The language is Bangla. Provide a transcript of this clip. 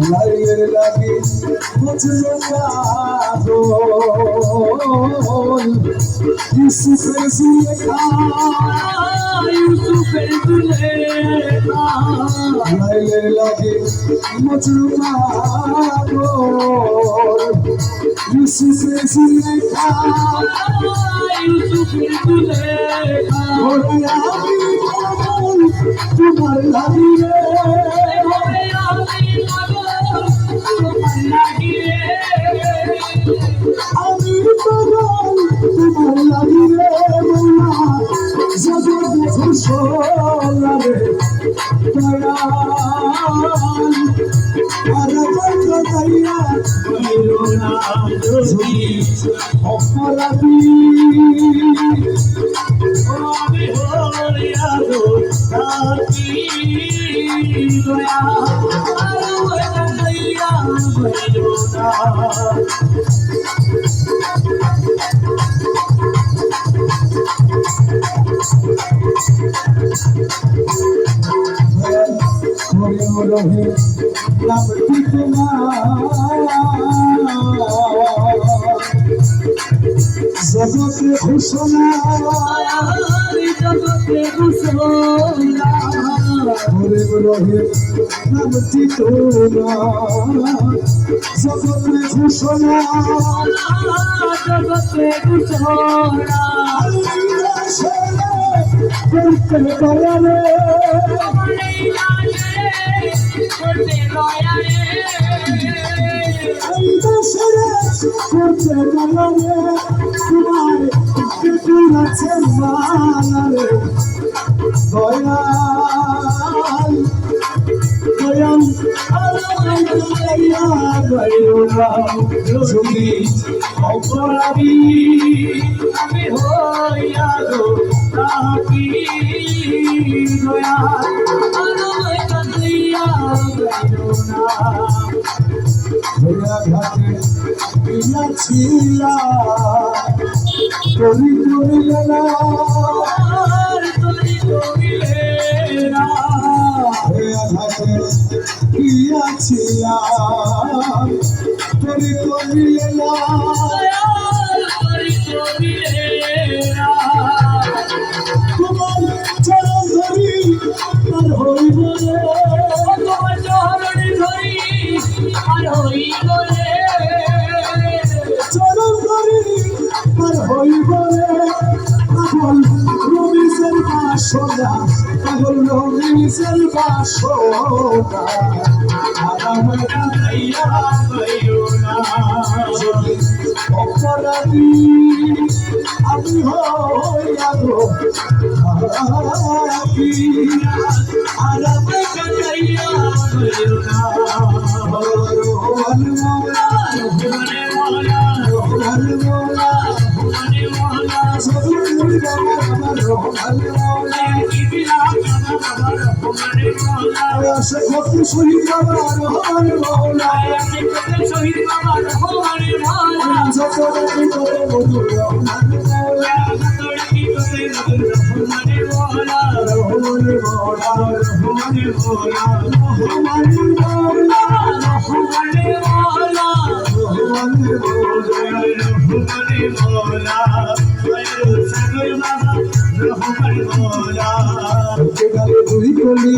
লাইয়ের লাগে বুঝলো পাগল ইউসুফের সুলেখা ইউসুফের সুলেখা লাইয়ের লাগে বুঝলো পাগল ইউসুফের সুলেখা ইউসুফের সুলেখা তোমার লাগিয়ে আমি পাগল তোমার লাগিয়ে জগৎ ঘোষণারে দয়াল আর বন্ধয়া অপরাধী আমি হইয়া দোষী দয়া রহে নামটি তোমার জগতে ঘোষণা জগতে ঘোষণা রহে নামটি তোমার জগতে ঘোষণা জগতে ঘোষণা করতে দয়ারে করতে দয়ারে তোমার কুকুর আছে মানারে দয়াল দয়াল যদি অপরাধী আমি হইয়া দোষী দয়া ঘাটে ছিলা করি করিলে না ঘাটে ছিলাম করি করিলে না তোমার চরণ ধরি আর হইব রে তোমার চরণ ধরি আর হইব রে চরণ ধরি আর হইব রে পাগল রমিজের বাসনা পাগল রমিজের বাসনা আরামে কাটাইয়া হইও না অপরাধী আমি হইয়া গো আরামে কাটাইয়া হইও না রোহন মৌলা ভুবনে মৌলা রোহন মৌলা ভুবনে মৌলা সদুর বাবা রোহন মৌলা ভুবনে মৌলা সে ভক্তি শহীদ বাবা রোহন মৌলা শহীদ বাবা ভুবনে মৌলা যত রাখি তত মধুর রোহন মৌলা ভুবনে মৌলা রোহন মৌলা ভুবনে মৌলা রোহন মৌলা ভুবনে মৌলা রোহন মৌলা ভুবনে মৌলা সাগর বাবা ভুবনে মৌলা দুই কলি